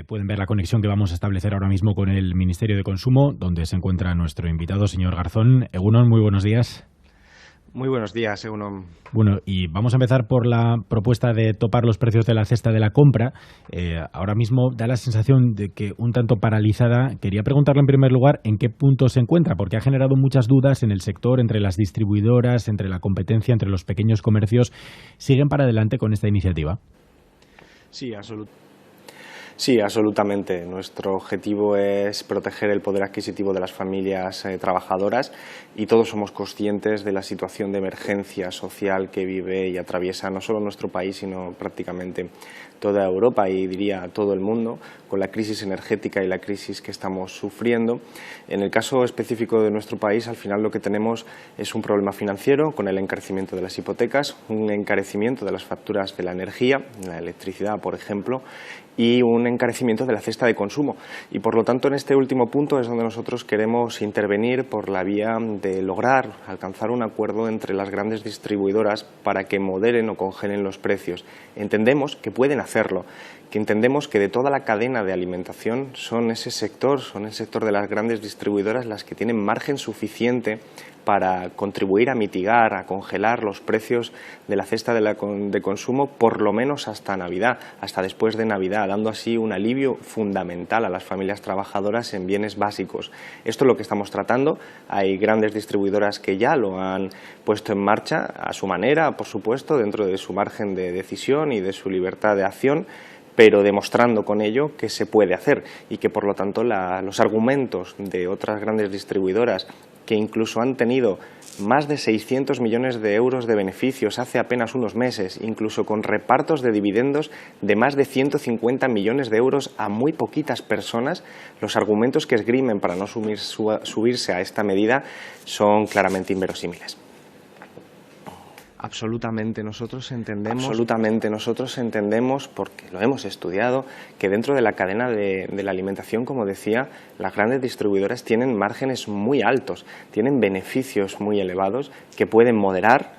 Pueden ver la conexión que vamos a establecer ahora mismo con el Ministerio de Consumo, donde se encuentra nuestro invitado, señor Garzón. Egunon, muy buenos días. Muy buenos días, Egunon. Bueno, y vamos a empezar por la propuesta de topar los precios de la cesta de la compra. Ahora mismo da la sensación de que un tanto paralizada. Quería preguntarle en primer lugar en qué punto se encuentra, porque ha generado muchas dudas en el sector, entre las distribuidoras, entre la competencia, entre los pequeños comercios. ¿Siguen para adelante con esta iniciativa? Sí, absolutamente. Nuestro objetivo es proteger el poder adquisitivo de las familias trabajadoras y todos somos conscientes de la situación de emergencia social que vive y atraviesa no solo nuestro país, sino prácticamente toda Europa y diría todo el mundo, con la crisis energética y la crisis que estamos sufriendo. En el caso específico de nuestro país, al final lo que tenemos es un problema financiero con el encarecimiento de las hipotecas, un encarecimiento de las facturas de la energía, la electricidad, por ejemplo, y un encarecimiento de la cesta de consumo. Y por lo tanto, en este último punto es donde nosotros queremos intervenir por la vía de lograr alcanzar un acuerdo entre las grandes distribuidoras para que moderen o congelen los precios. Entendemos que pueden hacerlo, que entendemos que de toda la cadena de alimentación son el sector de las grandes distribuidoras las que tienen margen suficiente para contribuir a mitigar, a congelar los precios de la cesta de consumo por lo menos hasta Navidad, hasta después de Navidad, dando así un alivio fundamental a las familias trabajadoras en bienes básicos. Esto es lo que estamos tratando. Hay grandes distribuidoras que ya lo han puesto en marcha a su manera, por supuesto, dentro de su margen de decisión y de su libertad de acción, pero demostrando con ello que se puede hacer y que, por lo tanto, los argumentos de otras grandes distribuidoras que incluso han tenido más de 600 millones de euros de beneficios hace apenas unos meses, incluso con repartos de dividendos de más de 150 millones de euros a muy poquitas personas, los argumentos que esgrimen para no subirse a esta medida son claramente inverosímiles. Absolutamente, nosotros entendemos, porque lo hemos estudiado, que dentro de la cadena de la alimentación, como decía, las grandes distribuidoras tienen márgenes muy altos, tienen beneficios muy elevados que pueden moderar,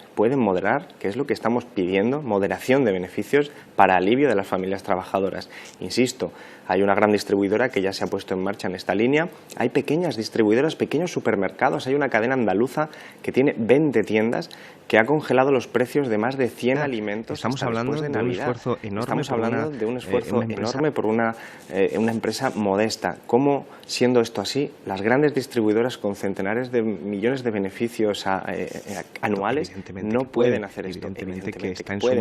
que es lo que estamos pidiendo, moderación de beneficios para alivio de las familias trabajadoras. Insisto, hay una gran distribuidora que ya se ha puesto en marcha en esta línea, hay pequeñas distribuidoras, pequeños supermercados, hay una cadena andaluza que tiene 20 tiendas que ha congelado los precios de más de 100 alimentos. Estamos hablando de un esfuerzo enorme. Estamos hablando de un esfuerzo enorme por una empresa modesta. ¿Cómo, siendo esto así, las grandes distribuidoras con centenares de millones de beneficios anuales no pueden hacer esto? Evidentemente que está en su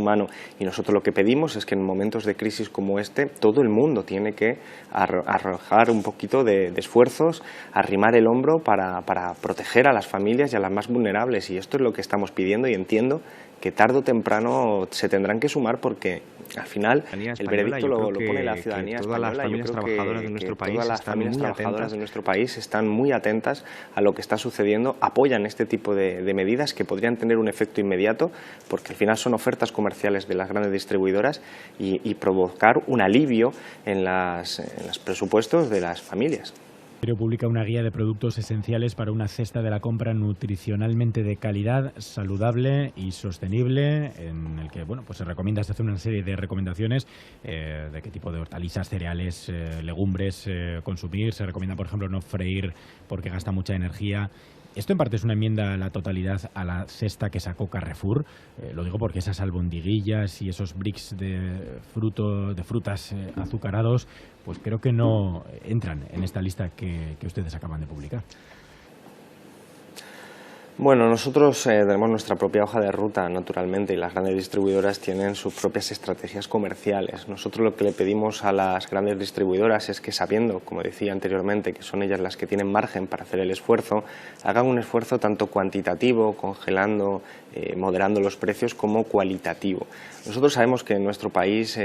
mano. Y nosotros lo que pedimos es que en momentos de crisis como este, todo el mundo tiene que arrojar un poquito de esfuerzos, arrimar el hombro para proteger a las familias y a las más vulnerables, y esto es lo que estamos pidiendo, y entiendo que tarde o temprano se tendrán que sumar porque al final el veredicto lo pone la ciudadanía española. Todas las familias trabajadoras de nuestro país están muy atentas a lo que está sucediendo, apoyan este tipo de medidas que podrían tener un efecto inmediato porque al final son ofertas comerciales de las grandes distribuidoras y provocar un alivio en los presupuestos de las familias. Publica una guía de productos esenciales para una cesta de la compra nutricionalmente de calidad, saludable y sostenible, en el que se recomienda, se hace una serie de recomendaciones de qué tipo de hortalizas, cereales, legumbres consumir. Se recomienda, por ejemplo, no freír porque gasta mucha energía. Esto en parte es una enmienda a la totalidad a la cesta que sacó Carrefour. Lo digo porque esas albondiguillas y esos bricks de frutas azucarados, pues creo que no entran en esta lista que ustedes acaban de publicar. Bueno, nosotros tenemos nuestra propia hoja de ruta, naturalmente, y las grandes distribuidoras tienen sus propias estrategias comerciales. Nosotros lo que le pedimos a las grandes distribuidoras es que, sabiendo, como decía anteriormente, que son ellas las que tienen margen para hacer el esfuerzo, hagan un esfuerzo tanto cuantitativo, congelando, moderando los precios, como cualitativo. Nosotros sabemos que en nuestro país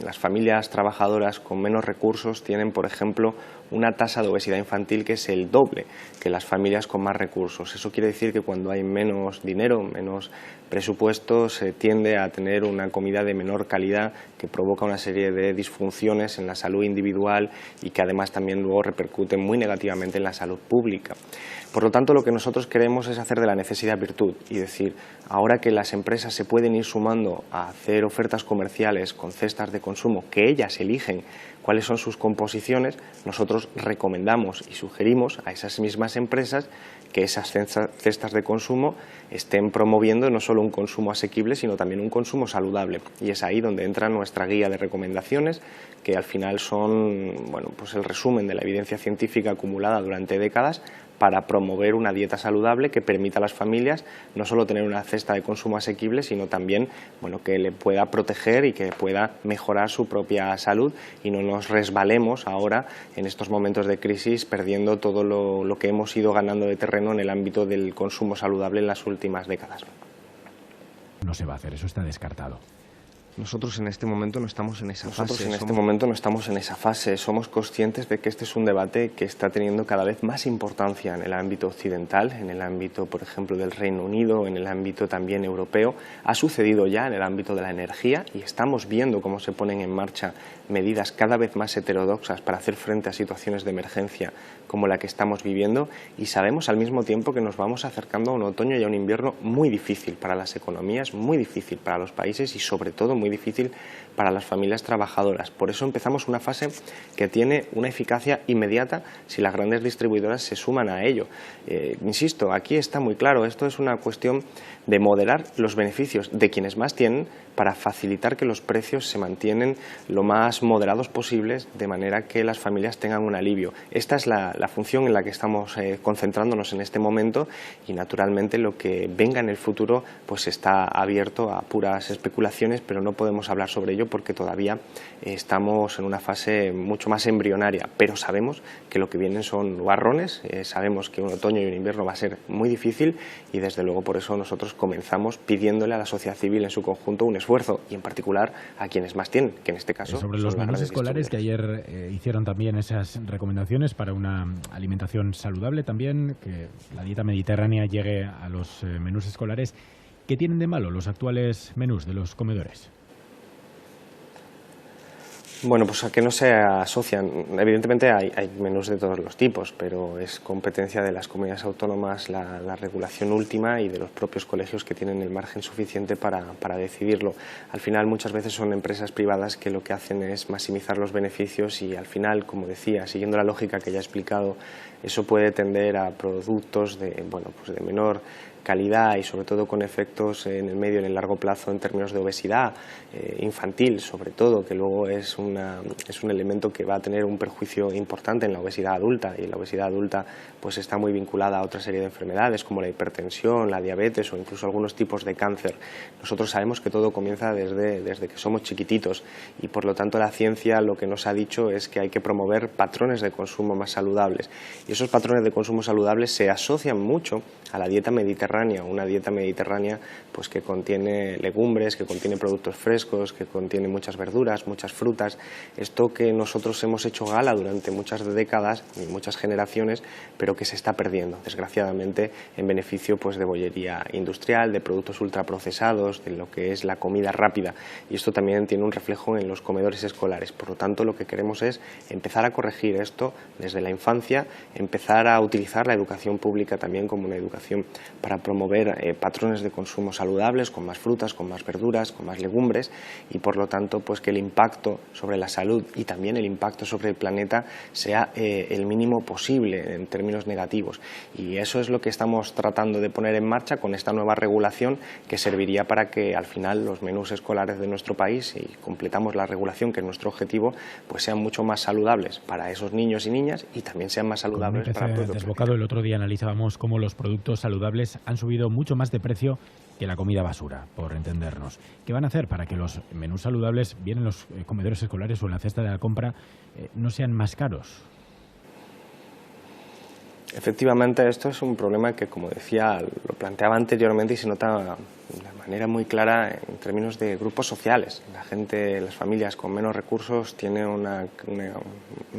las familias trabajadoras con menos recursos tienen, por ejemplo, una tasa de obesidad infantil que es el doble que las familias con más recursos. Eso quiere decir que cuando hay menos dinero, menos presupuesto se tiende a tener una comida de menor calidad que provoca una serie de disfunciones en la salud individual y que además también luego repercute muy negativamente en la salud pública. Por lo tanto, lo que nosotros queremos es hacer de la necesidad virtud y decir, ahora que las empresas se pueden ir sumando a hacer ofertas comerciales con cestas de consumo que ellas eligen cuáles son sus composiciones, nosotros recomendamos y sugerimos a esas mismas empresas que esas cestas de consumo estén promoviendo no solo un consumo asequible, sino también un consumo saludable. Y es ahí donde entra nuestra guía de recomendaciones, que al final son pues el resumen de la evidencia científica acumulada durante décadas para promover una dieta saludable que permita a las familias no solo tener una cesta de consumo asequible, sino también que le pueda proteger y que pueda mejorar su propia salud y no nos resbalemos ahora en estos momentos de crisis perdiendo todo lo que hemos ido ganando de terreno en el ámbito del consumo saludable en las últimas décadas. No se va a hacer, eso está descartado. Nosotros en este momento no estamos en esa fase. Somos conscientes de que este es un debate que está teniendo cada vez más importancia en el ámbito occidental, en el ámbito, por ejemplo, del Reino Unido, en el ámbito también europeo. Ha sucedido ya en el ámbito de la energía y estamos viendo cómo se ponen en marcha medidas cada vez más heterodoxas para hacer frente a situaciones de emergencia como la que estamos viviendo, y sabemos al mismo tiempo que nos vamos acercando a un otoño y a un invierno muy difícil para las economías, muy difícil para los países y sobre todo muy difícil para las familias trabajadoras. Por eso empezamos una fase que tiene una eficacia inmediata si las grandes distribuidoras se suman a ello. Insisto, aquí está muy claro, esto es una cuestión de moderar los beneficios de quienes más tienen para facilitar que los precios se mantienen lo más moderados posibles, de manera que las familias tengan un alivio. Esta es la función en la que estamos concentrándonos en este momento, y naturalmente lo que venga en el futuro pues está abierto a puras especulaciones, pero no podemos hablar sobre ello porque todavía estamos en una fase mucho más embrionaria, pero sabemos que lo que vienen son nubarrones, sabemos que un otoño y un invierno va a ser muy difícil y desde luego por eso nosotros comenzamos pidiéndole a la sociedad civil en su conjunto un esfuerzo, y en particular a quienes más tienen, que en este caso sobre los menús escolares, que ayer hicieron también esas recomendaciones para una alimentación saludable también, que la dieta mediterránea llegue a los menús escolares. ¿Qué tienen de malo los actuales menús de los comedores? Bueno, pues a que no se asocian. Evidentemente hay menús de todos los tipos, pero es competencia de las comunidades autónomas la regulación última y de los propios colegios que tienen el margen suficiente para decidirlo. Al final muchas veces son empresas privadas que lo que hacen es maximizar los beneficios y al final, como decía, siguiendo la lógica que ya he explicado, eso puede tender a productos de menor calidad y sobre todo con efectos en el medio y en el largo plazo en términos de obesidad infantil, sobre todo, que luego es un elemento que va a tener un perjuicio importante en la obesidad adulta, y la obesidad adulta pues está muy vinculada a otra serie de enfermedades como la hipertensión, la diabetes o incluso algunos tipos de cáncer. Nosotros sabemos que todo comienza desde que somos chiquititos y por lo tanto la ciencia lo que nos ha dicho es que hay que promover patrones de consumo más saludables, y esos patrones de consumo saludables se asocian mucho a la dieta mediterránea, una dieta mediterránea pues que contiene legumbres, que contiene productos frescos, que contiene muchas verduras, muchas frutas. Esto que nosotros hemos hecho gala durante muchas décadas y muchas generaciones, pero que se está perdiendo, desgraciadamente, en beneficio pues de bollería industrial, de productos ultraprocesados, de lo que es la comida rápida, y esto también tiene un reflejo en los comedores escolares. Por lo tanto, lo que queremos es empezar a corregir esto desde la infancia, empezar a utilizar la educación pública también como una educación para promover patrones de consumo saludables, con más frutas, con más verduras, con más legumbres, y por lo tanto pues que el impacto sobre la salud y también el impacto sobre el planeta sea el mínimo posible en términos negativos, y eso es lo que estamos tratando de poner en marcha con esta nueva regulación que serviría para que al final los menús escolares de nuestro país, si completamos la regulación que es nuestro objetivo, pues sean mucho más saludables para esos niños y niñas y también sean más saludables para el pueblo. Desbocado, el otro día analizábamos cómo los productos saludables han subido mucho más de precio que la comida basura, por entendernos. ¿Qué van a hacer para que los menús saludables, bien en los comedores escolares o en la cesta de la compra, no sean más caros? Efectivamente, esto es un problema que, como decía, lo planteaba anteriormente y se nota de manera muy clara en términos de grupos sociales. La gente, las familias con menos recursos tienen una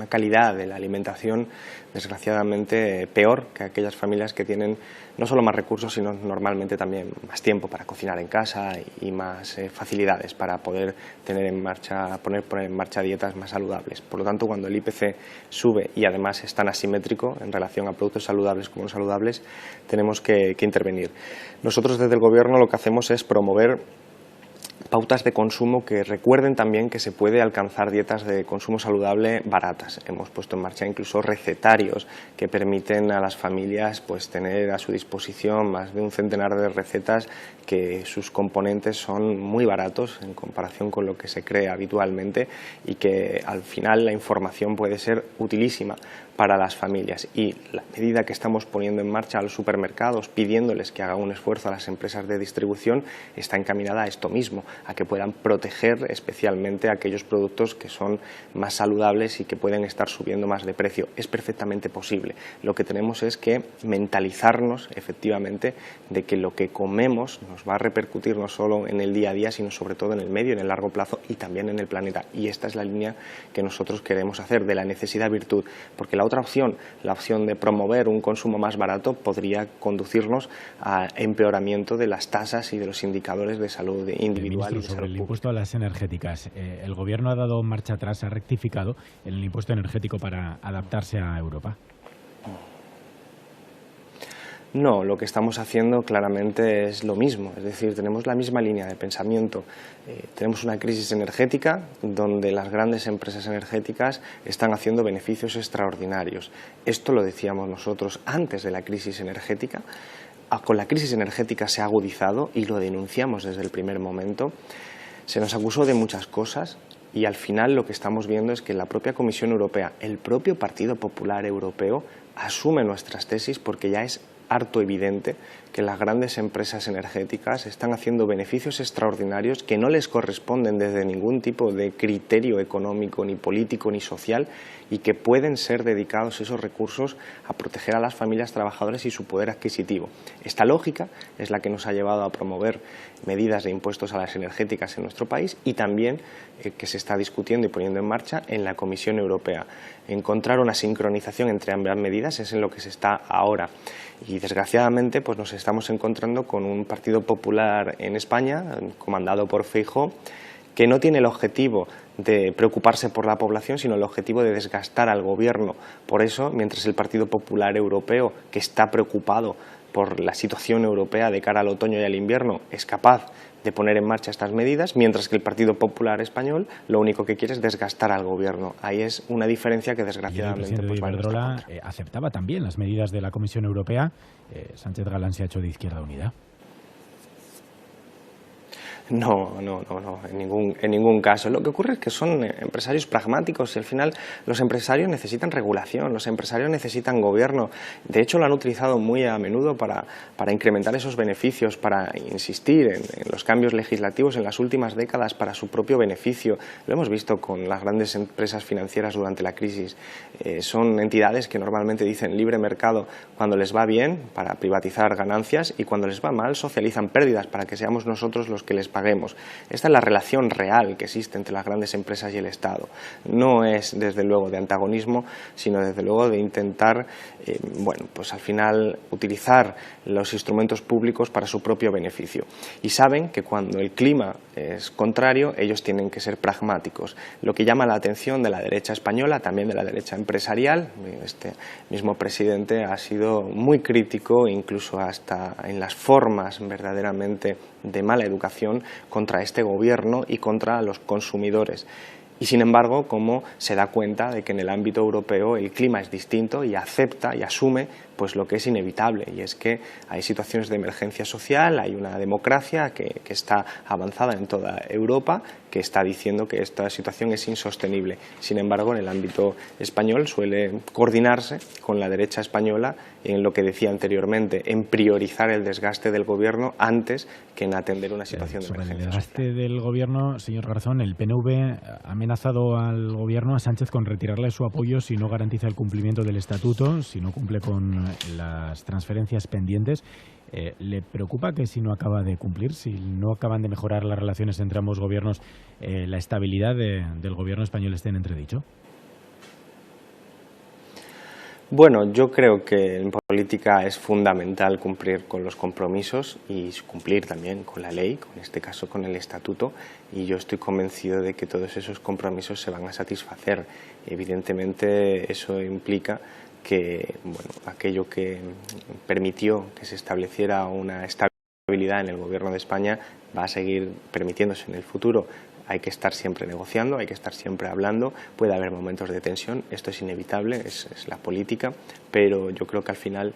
calidad de la alimentación desgraciadamente peor que aquellas familias que tienen no solo más recursos, sino normalmente también más tiempo para cocinar en casa y más facilidades para poder poner en marcha dietas más saludables. Por lo tanto, cuando el IPC sube y además es tan asimétrico en relación a productos saludables como no saludables, tenemos que intervenir. Nosotros desde el Gobierno lo que hacemos es promover pautas de consumo que recuerden también que se puede alcanzar dietas de consumo saludable baratas. Hemos puesto en marcha incluso recetarios que permiten a las familias pues tener a su disposición más de un centenar de recetas que sus componentes son muy baratos en comparación con lo que se cree habitualmente y que al final la información puede ser utilísima para las familias, y la medida que estamos poniendo en marcha a los supermercados pidiéndoles que hagan un esfuerzo a las empresas de distribución está encaminada a esto mismo, a que puedan proteger especialmente aquellos productos que son más saludables y que pueden estar subiendo más de precio. Es perfectamente posible. Lo que tenemos es que mentalizarnos efectivamente de que lo que comemos nos va a repercutir no solo en el día a día, sino sobre todo en el medio, en el largo plazo y también en el planeta. Y esta es la línea que nosotros queremos hacer, de la necesidad-virtud, porque la otra opción, la opción de promover un consumo más barato, podría conducirnos a empeoramiento de las tasas y de los indicadores de salud individual. Ministro, sobre el impuesto a las energéticas, el Gobierno ha dado marcha atrás, ha rectificado el impuesto energético para adaptarse a Europa. No, lo que estamos haciendo claramente es lo mismo, es decir, tenemos la misma línea de pensamiento. Tenemos una crisis energética donde las grandes empresas energéticas están haciendo beneficios extraordinarios. Esto lo decíamos nosotros antes de la crisis energética. Con la crisis energética se ha agudizado y lo denunciamos desde el primer momento. Se nos acusó de muchas cosas y al final lo que estamos viendo es que la propia Comisión Europea, el propio Partido Popular Europeo, asume nuestras tesis porque ya es harto evidente que las grandes empresas energéticas están haciendo beneficios extraordinarios que no les corresponden desde ningún tipo de criterio económico, ni político, ni social, y que pueden ser dedicados esos recursos a proteger a las familias trabajadoras y su poder adquisitivo. Esta lógica es la que nos ha llevado a promover medidas de impuestos a las energéticas en nuestro país y también que se está discutiendo y poniendo en marcha en la Comisión Europea. Encontrar una sincronización entre ambas medidas es en lo que se está ahora. Y desgraciadamente pues nos estamos encontrando con un Partido Popular en España, comandado por Feijóo, que no tiene el objetivo de preocuparse por la población, sino el objetivo de desgastar al Gobierno. Por eso, mientras el Partido Popular Europeo, que está preocupado por la situación europea de cara al otoño y al invierno, es capaz de poner en marcha estas medidas, mientras que el Partido Popular español lo único que quiere es desgastar al Gobierno. Ahí es una diferencia que desgraciadamente... Y el presidente Iberdrola aceptaba también las medidas de la Comisión Europea. Sánchez Galán se ha hecho de Izquierda Unida. No, en ningún caso. Lo que ocurre es que son empresarios pragmáticos y al final los empresarios necesitan regulación, los empresarios necesitan gobierno. De hecho, lo han utilizado muy a menudo para incrementar esos beneficios, para insistir en los cambios legislativos en las últimas décadas para su propio beneficio. Lo hemos visto con las grandes empresas financieras durante la crisis. Son entidades que normalmente dicen libre mercado cuando les va bien para privatizar ganancias y cuando les va mal socializan pérdidas para que seamos nosotros los que les paguemos. Esta es la relación real que existe entre las grandes empresas y el Estado. No es desde luego de antagonismo, sino desde luego de intentar, pues al final utilizar los instrumentos públicos para su propio beneficio. Y saben que cuando el clima es contrario, ellos tienen que ser pragmáticos. Lo que llama la atención de la derecha española, también de la derecha empresarial, este mismo presidente ha sido muy crítico, incluso hasta en las formas verdaderamente de mala educación contra este gobierno y contra los consumidores. Y sin embargo, como se da cuenta de que en el ámbito europeo el clima es distinto y acepta y asume pues lo que es inevitable, y es que hay situaciones de emergencia social, hay una democracia que está avanzada en toda Europa, que está diciendo que esta situación es insostenible. Sin embargo, en el ámbito español suele coordinarse con la derecha española en lo que decía anteriormente, en priorizar el desgaste del gobierno antes que en atender una situación de emergencia social. El desgaste social. del gobierno, señor Garzón, el PNV ha amenazado al gobierno, a Sánchez, con retirarle su apoyo si no garantiza el cumplimiento del estatuto, si no cumple con las transferencias pendientes. ¿Le preocupa que si no acaba de cumplir, si no acaban de mejorar las relaciones entre ambos gobiernos, la estabilidad del gobierno español esté en entredicho? Bueno, yo creo que en política es fundamental cumplir con los compromisos y cumplir también con la ley, en este caso con el estatuto, y yo estoy convencido de que todos esos compromisos se van a satisfacer. Evidentemente eso implica que aquello que permitió que se estableciera una estabilidad en el gobierno de España va a seguir permitiéndose en el futuro. Hay que estar siempre negociando, hay que estar siempre hablando, puede haber momentos de tensión, esto es inevitable, es la política, pero yo creo que al final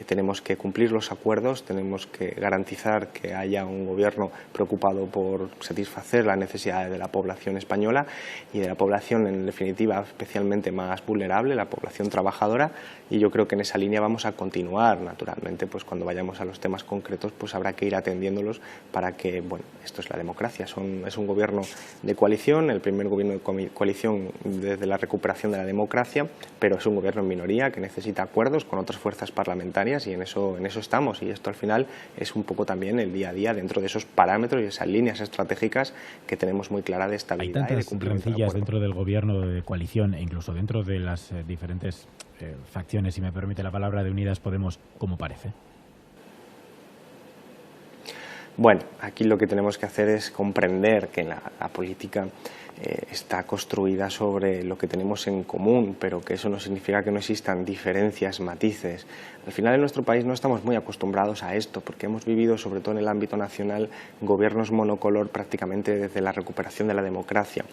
tenemos que cumplir los acuerdos, tenemos que garantizar que haya un gobierno preocupado por satisfacer las necesidades de la población española y de la población, en definitiva, especialmente más vulnerable, la población trabajadora, y yo creo que en esa línea vamos a continuar. Naturalmente, pues cuando vayamos a los temas concretos, pues habrá que ir atendiéndolos para que, bueno, esto es la democracia, es un gobierno de coalición, el primer gobierno de coalición desde la recuperación de la democracia, pero es un gobierno en minoría que necesita acuerdos con otras fuerzas parlamentarias, y en eso estamos, y esto al final es un poco también el día a día dentro de esos parámetros y esas líneas estratégicas que tenemos muy clara de estabilidad y de cumplimiento. Hay tantas rencillas dentro del gobierno de coalición e incluso dentro de las diferentes facciones, si me permite la palabra, de Unidas Podemos, como parece. Bueno, aquí lo que tenemos que hacer es comprender que la política está construida sobre lo que tenemos en común, pero que eso no significa que no existan diferencias, matices. Al final en nuestro país no estamos muy acostumbrados a esto, porque hemos vivido, sobre todo en el ámbito nacional, gobiernos monocolor prácticamente desde la recuperación de la democracia.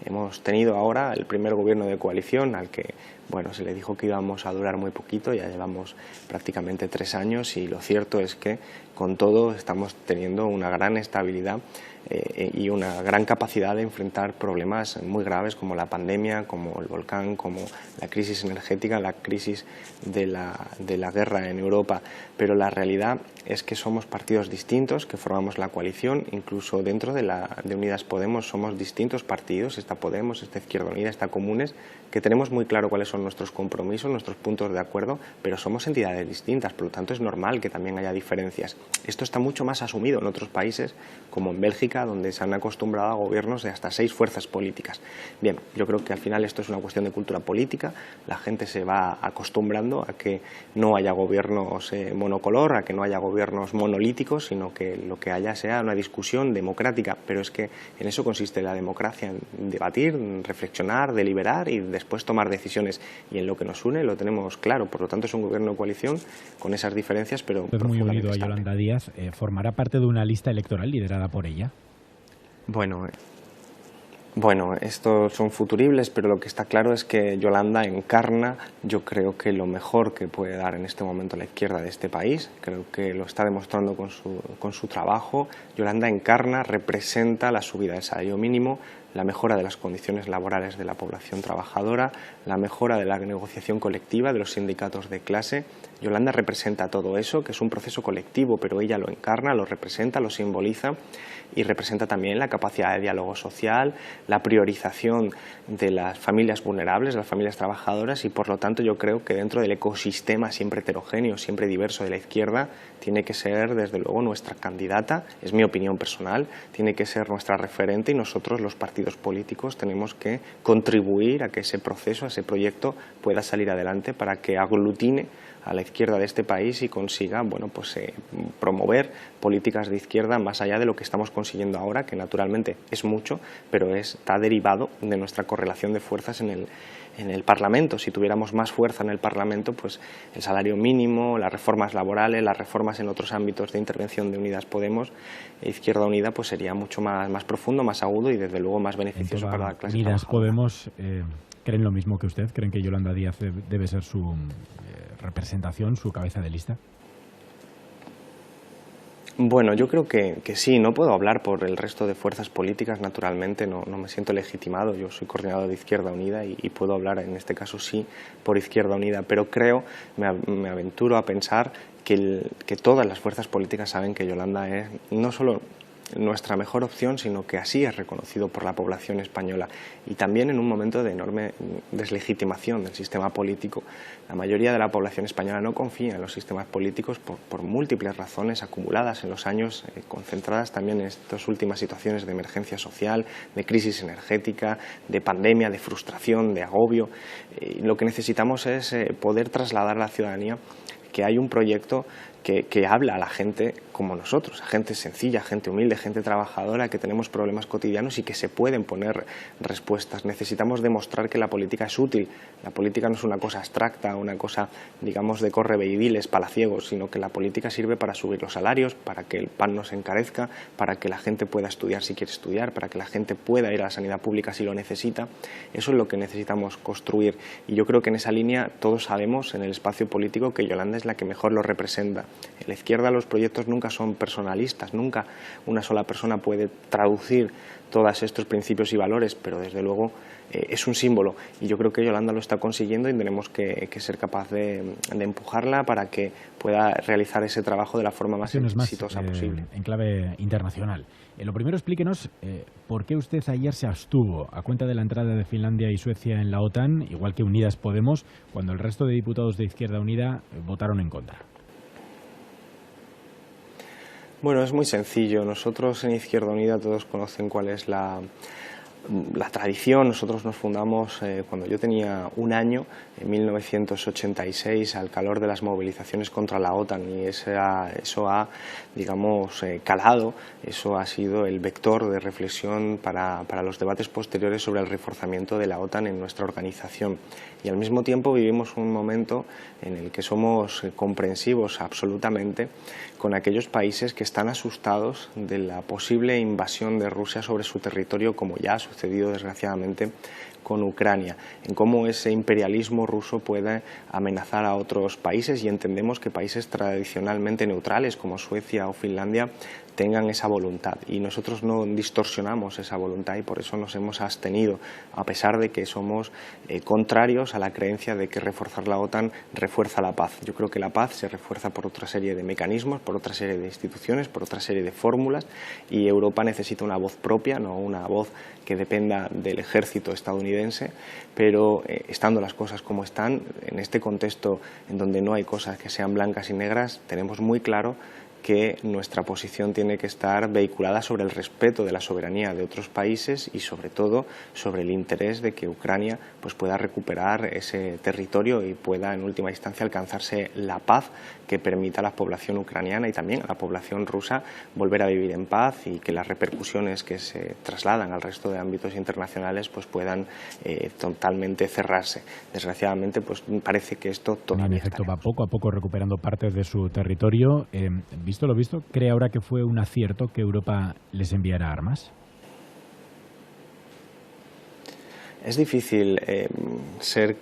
Hemos tenido ahora el primer gobierno de coalición al que, bueno, se le dijo que íbamos a durar muy poquito, ya llevamos prácticamente 3 años, y lo cierto es que con todo estamos teniendo una gran estabilidad y una gran capacidad de enfrentar problemas muy graves como la pandemia, como el volcán, como la crisis energética, la crisis de la guerra en Europa. Pero la realidad es que somos partidos distintos, que formamos la coalición, incluso dentro de Unidas Podemos somos distintos partidos, está Podemos, está Izquierda Unida, está Comunes, que tenemos muy claro cuáles son nuestros compromisos, nuestros puntos de acuerdo, pero somos entidades distintas, por lo tanto es normal que también haya diferencias. Esto está mucho más asumido en otros países, como en Bélgica, donde se han acostumbrado a gobiernos de hasta 6 fuerzas políticas. Bien, yo creo que al final esto es una cuestión de cultura política, la gente se va acostumbrando a que no haya gobiernos monocolor, a que no haya gobiernos monolíticos, sino que lo que haya sea una discusión democrática, pero es que en eso consiste la democracia, en debatir, en reflexionar, deliberar y después tomar decisiones, y en lo que nos une lo tenemos claro. Por lo tanto es un gobierno de coalición con esas diferencias, pero usted muy unido a Yolanda Díaz. ¿Formará parte de una lista electoral liderada por ella? Bueno, estos son futuribles, pero lo que está claro es que Yolanda encarna, yo creo que lo mejor que puede dar en este momento la izquierda de este país, creo que lo está demostrando con su trabajo. Yolanda encarna, representa la subida del salario mínimo, la mejora de las condiciones laborales de la población trabajadora, la mejora de la negociación colectiva de los sindicatos de clase. Yolanda representa todo eso, que es un proceso colectivo, pero ella lo encarna, lo representa, lo simboliza, y representa también la capacidad de diálogo social, la priorización de las familias vulnerables, de las familias trabajadoras, y por lo tanto yo creo que dentro del ecosistema siempre heterogéneo, siempre diverso de la izquierda, tiene que ser desde luego nuestra candidata, es mi opinión personal, tiene que ser nuestra referente, y nosotros los partidos políticos tenemos que contribuir a que ese proceso, a ese proyecto pueda salir adelante para que aglutine a la izquierda de este país y consiga, bueno, pues, promover políticas de izquierda más allá de lo que estamos consiguiendo ahora, que naturalmente es mucho, pero está derivado de nuestra correlación de fuerzas en el Parlamento. Si tuviéramos más fuerza en el Parlamento, pues el salario mínimo, las reformas laborales, las reformas en otros ámbitos de intervención de Unidas Podemos e Izquierda Unida, pues sería mucho más profundo, más agudo y desde luego más beneficioso para la clase Unidas trabajadora. Podemos, ¿creen lo mismo que usted? ¿Creen que Yolanda Díaz debe ser su representación, su cabeza de lista? Bueno, yo creo que sí, no puedo hablar por el resto de fuerzas políticas, naturalmente, no me siento legitimado, yo soy coordinador de Izquierda Unida y puedo hablar en este caso sí por Izquierda Unida, pero creo, me aventuro a pensar que todas las fuerzas políticas saben que Yolanda es no solo nuestra mejor opción, sino que así es reconocido por la población española. Y también en un momento de enorme deslegitimación del sistema político. La mayoría de la población española no confía en los sistemas políticos por múltiples razones acumuladas en los años, concentradas también en estas últimas situaciones de emergencia social, de crisis energética, de pandemia, de frustración, de agobio. Lo que necesitamos es poder trasladar a la ciudadanía que hay un proyecto que habla a la gente como nosotros, a gente sencilla, gente humilde, gente trabajadora, que tenemos problemas cotidianos y que se pueden poner respuestas. Necesitamos demostrar que la política es útil. La política no es una cosa abstracta, una cosa, digamos, de correveidiles, palaciegos, sino que la política sirve para subir los salarios, para que el pan no se encarezca, para que la gente pueda estudiar si quiere estudiar, para que la gente pueda ir a la sanidad pública si lo necesita. Eso es lo que necesitamos construir. Y yo creo que en esa línea todos sabemos en el espacio político que Yolanda es la que mejor lo representa. En la izquierda los proyectos nunca son personalistas, nunca una sola persona puede traducir todos estos principios y valores, pero desde luego es un símbolo y yo creo que Yolanda lo está consiguiendo y tenemos que ser capaz de empujarla para que pueda realizar ese trabajo de la forma más exitosa posible. En clave internacional. Lo primero, explíquenos por qué usted ayer se abstuvo a cuenta de la entrada de Finlandia y Suecia en la OTAN, igual que Unidas Podemos, cuando el resto de diputados de Izquierda Unida votaron en contra. Bueno, es muy sencillo. Nosotros en Izquierda Unida todos conocen cuál es la tradición. Nosotros nos fundamos cuando yo tenía un año, en 1986, al calor de las movilizaciones contra la OTAN, y eso ha digamos, calado. Eso ha sido el vector de reflexión para los debates posteriores sobre el reforzamiento de la OTAN en nuestra organización. Y al mismo tiempo vivimos un momento en el que somos comprensivos absolutamente con aquellos países que están asustados de la posible invasión de Rusia sobre su territorio, como ya ha sucedido desgraciadamente con Ucrania, en cómo ese imperialismo ruso puede amenazar a otros países, y entendemos que países tradicionalmente neutrales como Suecia o Finlandia tengan esa voluntad, y nosotros no distorsionamos esa voluntad y por eso nos hemos abstenido, a pesar de que somos contrarios a la creencia de que reforzar la OTAN refuerza la paz. Yo creo que la paz se refuerza por otra serie de mecanismos, por otra serie de instituciones, por otra serie de fórmulas, y Europa necesita una voz propia, no una voz que dependa del ejército estadounidense, pero estando las cosas como están, en este contexto en donde no hay cosas que sean blancas y negras, tenemos muy claro que nuestra posición tiene que estar vehiculada sobre el respeto de la soberanía de otros países y sobre todo sobre el interés de que Ucrania pues pueda recuperar ese territorio y pueda en última instancia alcanzarse la paz que permita a la población ucraniana y también a la población rusa volver a vivir en paz, y que las repercusiones que se trasladan al resto de ámbitos internacionales pues puedan totalmente cerrarse. Desgraciadamente pues parece que esto todavía en efecto va poco a poco recuperando partes de su territorio. Visto lo visto, ¿cree ahora que fue un acierto que Europa les enviara armas? Es difícil ser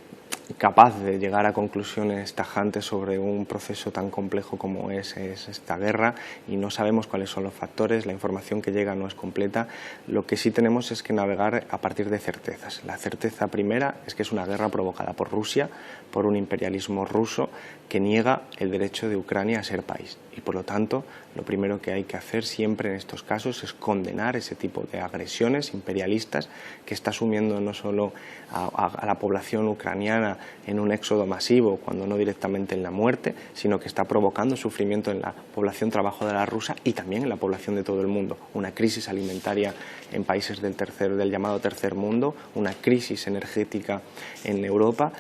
capaz de llegar a conclusiones tajantes sobre un proceso tan complejo como es esta guerra, y no sabemos cuáles son los factores, la información que llega no es completa. Lo que sí tenemos es que navegar a partir de certezas. La certeza primera es que es una guerra provocada por Rusia, por un imperialismo ruso que niega el derecho de Ucrania a ser país, y por lo tanto lo primero que hay que hacer siempre en estos casos es condenar ese tipo de agresiones imperialistas que está asumiendo no solo a la población ucraniana en un éxodo masivo, cuando no directamente en la muerte, sino que está provocando sufrimiento en la población trabajadora rusa y también en la población de todo el mundo. Una crisis alimentaria en países del llamado tercer mundo, una crisis energética en Europa.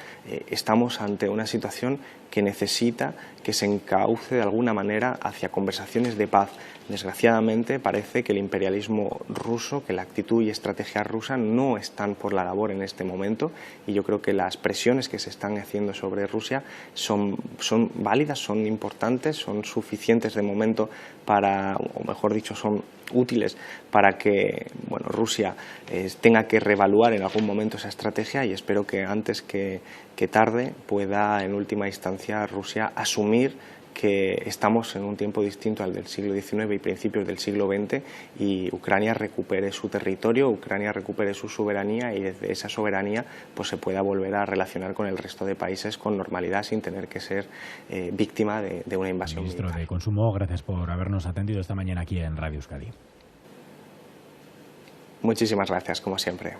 Estamos ante una situación que necesita que se encauce de alguna manera hacia conversaciones de paz. Desgraciadamente parece que el imperialismo ruso, que la actitud y estrategia rusa no están por la labor en este momento, y yo creo que las presiones que se están haciendo sobre Rusia son válidas, son importantes, son suficientes de momento para, o mejor dicho, son útiles para que Rusia tenga que reevaluar en algún momento esa estrategia, y espero que antes que tarde pueda en última instancia Rusia asumir que estamos en un tiempo distinto al del siglo XIX y principios del siglo XX, y Ucrania recupere su territorio, Ucrania recupere su soberanía, y desde esa soberanía pues se pueda volver a relacionar con el resto de países con normalidad sin tener que ser víctima de una invasión militar. Ministro de Consumo, gracias por habernos atendido esta mañana aquí en Radio Euskadi. Muchísimas gracias, como siempre.